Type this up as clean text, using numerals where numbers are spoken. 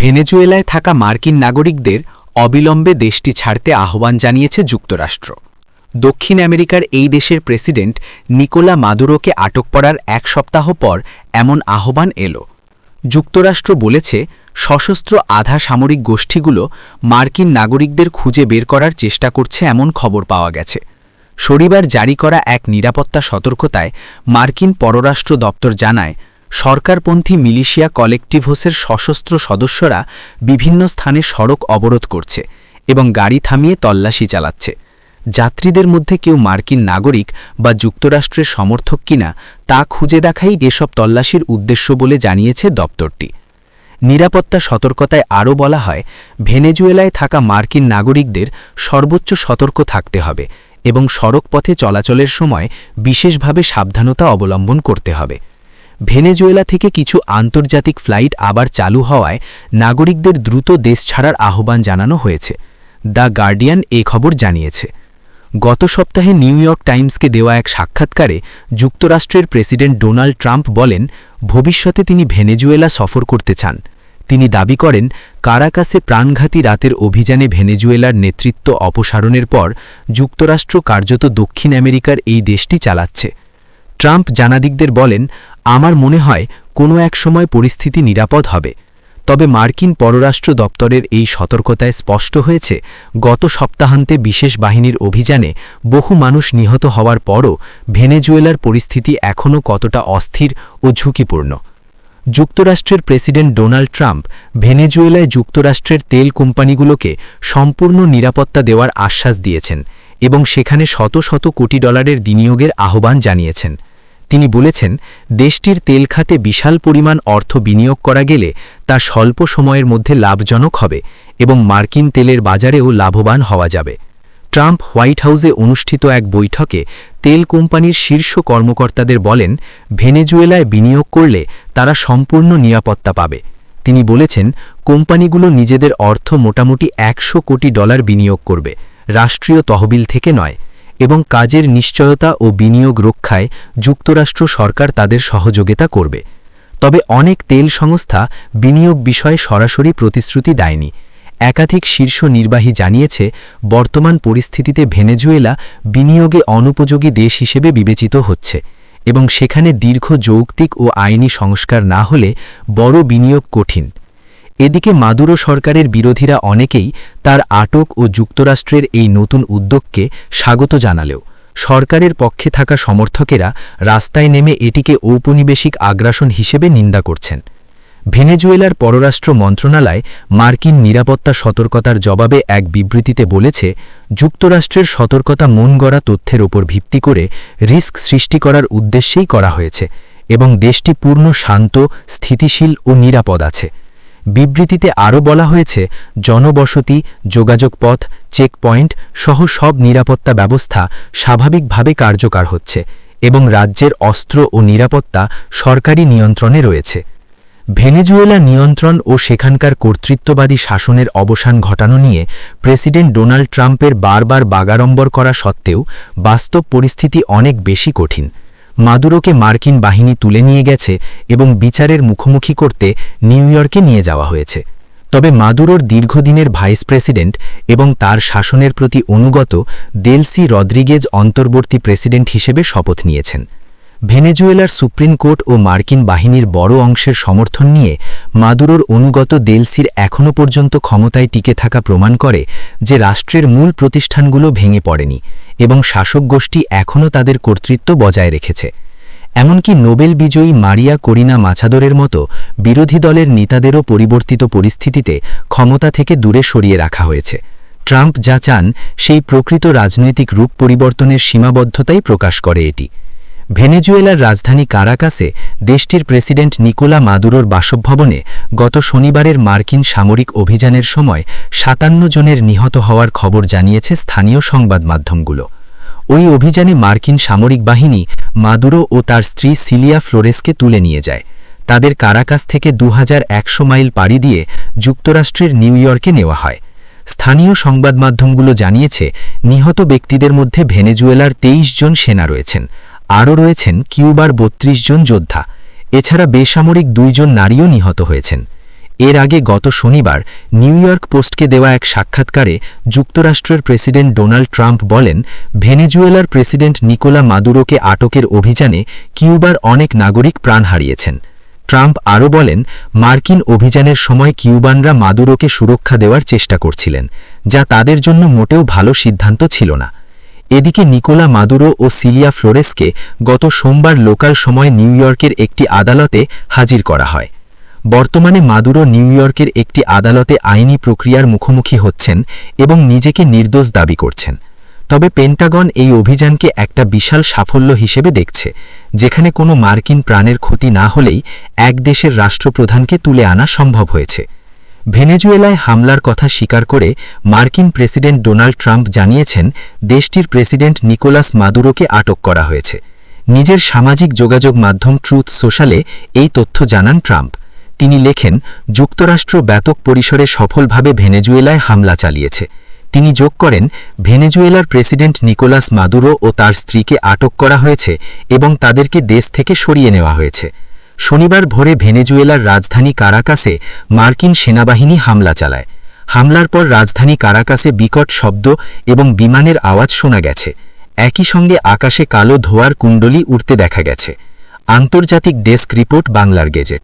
ভেনেজুয়েলায় থাকা মার্কিন নাগরিকদের অবিলম্বে দেশটি ছাড়তে আহ্বান জানিয়েছে যুক্তরাষ্ট্র। দক্ষিণ আমেরিকার এই দেশের প্রেসিডেন্ট নিকোলা মাদুরোকে আটক করার এক সপ্তাহ পর এমন আহ্বান এলো। যুক্তরাষ্ট্র বলেছে, সশস্ত্র আধা সামরিক গোষ্ঠীগুলো মার্কিন নাগরিকদের খুঁজে বের করার চেষ্টা করছে এমন খবর পাওয়া গেছে। শনিবার জারি করা এক নিরাপত্তা সতর্কতায় মার্কিন পররাষ্ট্র দপ্তর জানায়, সরকারপন্থী মিলিশিয়া কলেকটিভসের সশস্ত্র সদস্যরা বিভিন্ন স্থানে সড়ক অবরোধ করছে এবং গাড়ি থামিয়ে তল্লাশি চালাচ্ছে। যাত্রীদের মধ্যে কেউ মার্কিন নাগরিক বা যুক্তরাষ্ট্রের সমর্থক কিনা তা খুঁজে দেখাই এসব তল্লাশির উদ্দেশ্য বলে জানিয়েছে দপ্তরটি। নিরাপত্তা সতর্কতায় আরও বলা হয়, ভেনেজুয়েলায় থাকা মার্কিন নাগরিকদের সর্বোচ্চ সতর্ক থাকতে হবে এবং সড়ক পথে চলাচলের সময় বিশেষভাবে সাবধানতা অবলম্বন করতে হবে। ভেনেজুয়েলা থেকে কিছু আন্তর্জাতিক ফ্লাইট আবার চালু হওয়ায় নাগরিকদের দ্রুত দেশ ছাড়ার আহ্বান জানানো হয়েছে। দ্য গার্ডিয়ান এই খবর জানিয়েছে। গত সপ্তাহে নিউ ইয়র্ক টাইমসকে দেওয়া এক সাক্ষাৎকারে যুক্তরাষ্ট্রের প্রেসিডেন্ট ডোনাল্ড ট্রাম্প বলেন, ভবিষ্যতে তিনি ভেনেজুয়েলা সফর করতে চান। তিনি দাবি করেন, কারাকাসে প্রাণঘাতী রাতের অভিযানে ভেনেজুয়েলার নেতৃত্ব অপসারণের পর যুক্তরাষ্ট্র কার্যত দক্ষিণ আমেরিকার এই দেশটি চালাচ্ছে। ট্রাম্প জানাদিকদের বলেন, আমার মনে হয় কোনো এক সময় পরিস্থিতি নিরাপদ হবে। তবে মার্কিন পররাষ্ট্র দপ্তরের এই সতর্কতায় স্পষ্ট হয়েছে, গত সপ্তাহান্তে বিশেষ বাহিনীর অভিযানে বহু মানুষ নিহত হওয়ার পরও ভেনেজুয়েলার পরিস্থিতি এখনও কতটা অস্থির ও ঝুঁকিপূর্ণ। যুক্তরাষ্ট্রের প্রেসিডেন্ট ডোনাল্ড ট্রাম্প ভেনেজুয়েলায় যুক্তরাষ্ট্রের তেল কোম্পানিগুলোকে সম্পূর্ণ নিরাপত্তা দেওয়ার আশ্বাস দিয়েছেন এবং সেখানে শত শত কোটি ডলারের বিনিয়োগের আহ্বান জানিয়েছেন। তিনি বলেছেন, দেশটির তেল খাতে বিশাল পরিমাণ অর্থ বিনিয়োগ করা গেলে তা স্বল্প সময়ের মধ্যে লাভজনক হবে এবং মার্কিন তেলের বাজারেও লাভবান হওয়া যাবে। ট্রাম্প হোয়াইট হাউসে অনুষ্ঠিত এক বৈঠকে তেল কোম্পানির শীর্ষ কর্মকর্তাদের বলেন, ভেনেজুয়েলায় বিনিয়োগ করলে তারা সম্পূর্ণ নিরাপত্তা পাবে। তিনি বলেছেন, কোম্পানিগুলো নিজেদের অর্থ মোটামুটি 100 কোটি ডলার বিনিয়োগ করবে, রাষ্ট্রীয় তহবিল থেকে নয়, এবং কাজের নিশ্চয়তা ও বিনিয়োগ রক্ষায় যুক্তরাষ্ট্র সরকার তাদের সহযোগিতা করবে। তবে অনেক তেল সংস্থা বিনিয়োগ বিষয়ে সরাসরি প্রতিশ্রুতি দেয়নি। একাধিক শীর্ষ নির্বাহী জানিয়েছে, বর্তমান পরিস্থিতিতে ভেনেজুয়েলা বিনিয়োগে অনুপযোগী দেশ হিসেবে বিবেচিত হচ্ছে এবং সেখানে দীর্ঘ যৌক্তিক ও আইনি সংস্কার না হলে বড় বিনিয়োগ কঠিন। এদিকে মাদুরো সরকারের বিরোধীরা অনেকেই তার আটক ও যুক্তরাষ্ট্রের এই নতুন উদ্যোগকে স্বাগত জানালেও সরকারের পক্ষে থাকা সমর্থকেরা রাস্তায় নেমে এটিকে ঔপনিবেশিক আগ্রাসন হিসেবে নিন্দা করছেন। ভেনেজুয়েলার পররাষ্ট্র মন্ত্রণালয় মার্কিন নিরাপত্তা সতর্কতার জবাবে এক বিবৃতিতে বলেছে, যুক্তরাষ্ট্রের সতর্কতা মন গড়া তথ্যের ওপর ভিত্তি করে রিস্ক সৃষ্টি করার উদ্দেশ্যেই করা হয়েছে এবং দেশটি পূর্ণ শান্ত, স্থিতিশীল ও নিরাপদ আছে। বিবৃতিতে আরও বলা হয়েছে, জনবসতি, যোগাযোগ পথ, চেকপয়েন্ট সহ সব নিরাপত্তা ব্যবস্থা স্বাভাবিকভাবে কার্যকর হচ্ছে এবং রাজ্যের অস্ত্র ও নিরাপত্তা সরকারি নিয়ন্ত্রণে রয়েছে। ভেনেজুয়েলা নিয়ন্ত্রণ ও সেখানকার কর্তৃত্ববাদী শাসনের অবসান ঘটানো নিয়ে প্রেসিডেন্ট ডোনাল্ড ট্রাম্পের বারবার বাগাড়ম্বর করা সত্ত্বেও বাস্তব পরিস্থিতি অনেক বেশি কঠিন। মাদুরোকে মার্কিন বাহিনী তুলে নিয়ে গেছে এবং বিচারের মুখোমুখি করতে নিউ ইয়র্কে নিয়ে যাওয়া হয়েছে। তবে মাদুরোর দীর্ঘদিনের ভাইস প্রেসিডেন্ট এবং তার শাসনের প্রতি অনুগত দেলসি রদ্রিগেজ অন্তর্বর্তী প্রেসিডেন্ট হিসেবে শপথ নিয়েছেন। ভেনেজুয়েলার সুপ্রিম কোর্ট ও মার্কিন বাহিনীর বড় অংশের সমর্থন নিয়ে মাদুরোর অনুগত দেলসির এখনও পর্যন্ত ক্ষমতায় টিকে থাকা প্রমাণ করে যে রাষ্ট্রের মূল প্রতিষ্ঠানগুলো ভেঙে পড়েনি এবং শাসক গোষ্ঠী এখনও তাদের কর্তৃত্ব বজায় রেখেছে। এমনকি নোবেল বিজয়ী মারিয়া করিনা মাছাদোরের মতো বিরোধী দলের নেতাদেরও পরিবর্তিত পরিস্থিতিতে ক্ষমতা থেকে দূরে সরিয়ে রাখা হয়েছে। ট্রাম্প যা চান সেই প্রকৃত রাজনৈতিক রূপ পরিবর্তনের সীমাবদ্ধতাই প্রকাশ করে এটি। ভেনেজুয়েলার রাজধানী কারাকাসে দেশটির প্রেসিডেন্ট নিকোলা মাদুরোর বাসভবনে গত শনিবারের মার্কিন সামরিক অভিযানের সময় 57 জনের নিহত হওয়ার খবর জানিয়েছে স্থানীয় সংবাদ মাধ্যমগুলো। ওই অভিযানে মার্কিন সামরিক বাহিনী মাদুরো ও তার স্ত্রী সিলিয়া ফ্লোরেসকে তুলে নিয়ে যায়। তাদের কারাকাস থেকে 2100 মাইল পাড়ি দিয়ে যুক্তরাষ্ট্রের নিউ ইয়র্কে নেওয়া হয়। স্থানীয় সংবাদমাধ্যমগুলো জানিয়েছে নিহত ব্যক্তিদের মধ্যে ভেনেজুয়েলার 23 জন সেনা রয়েছেন, আরও রয়েছেন কিউবার 32 জন যোদ্ধা। এছাড়া বেসামরিক 2 জন নারীও নিহত হয়েছেন। এর আগে গত শনিবার নিউ ইয়র্ক পোস্টকে দেওয়া এক সাক্ষাৎকারে যুক্তরাষ্ট্রের প্রেসিডেন্ট ডোনাল্ড ট্রাম্প বলেন, ভেনেজুয়েলার প্রেসিডেন্ট নিকোলা মাদুরোকে আটকের অভিযানে কিউবার অনেক নাগরিক প্রাণ হারিয়েছেন। ট্রাম্প আরও বলেন, মার্কিন অভিযানের সময় কিউবানরা মাদুরোকে সুরক্ষা দেওয়ার চেষ্টা করছিলেন, যা তাদের জন্য মোটেও ভালো সিদ্ধান্ত ছিল না। এদিকে নিকোলা মাদুরো ও সিলিয়া ফ্লোরেসকে গত সোমবার লোকাল সময় নিউ ইয়র্কের একটি আদালতে হাজির করা হয়। বর্তমানে মাদুরো নিউ ইয়র্কের একটি আদালতে আইনি প্রক্রিয়ার মুখোমুখি হচ্ছেন এবং নিজেকে নির্দোষ দাবি করছেন। তবে পেন্টাগন এই অভিযানকে একটা বিশাল সাফল্য হিসেবে দেখছে, যেখানে কোনো মার্কিন প্রাণের ক্ষতি না হলেই এক দেশের রাষ্ট্রপ্রধানকে তুলে আনা সম্ভব হয়েছে। ভেনেজুয়েলায় হামলার কথা স্বীকার করে মার্কিন প্রেসিডেন্ট ডোনাল্ড ট্রাম্প জানিয়েছেন, দেশটির প্রেসিডেন্ট নিকোলাস মাদুরোকে আটক করা হয়েছে। নিজের সামাজিক যোগাযোগ মাধ্যম ট্রুথ সোশ্যালে এই তথ্য জানান ট্রাম্প। তিনি লেখেন, যুক্তরাষ্ট্র ব্যাপক পরিসরে সফলভাবে ভেনেজুয়েলায় হামলা চালিয়েছে। তিনি যোগ করেন, ভেনেজুয়েলার প্রেসিডেন্ট নিকোলাস মাদুরো ও তার স্ত্রীকে আটক করা হয়েছে এবং তাদেরকে দেশ থেকে সরিয়ে নেওয়া হয়েছে। শনিবার ভোরে ভেনেজুয়েলার রাজধানী কারাকাসে মার্কিন সেনাবাহিনী হামলা চালায়। হামলার পর রাজধানী কারাকাসে বিকট শব্দ এবং বিমানের আওয়াজ শোনা গেছে। একই সঙ্গে আকাশে কালো ধোঁয়ার কুণ্ডলী উড়তে দেখা গেছে। আন্তর্জাতিক ডেস্ক রিপোর্ট, বাংলার গেজেট।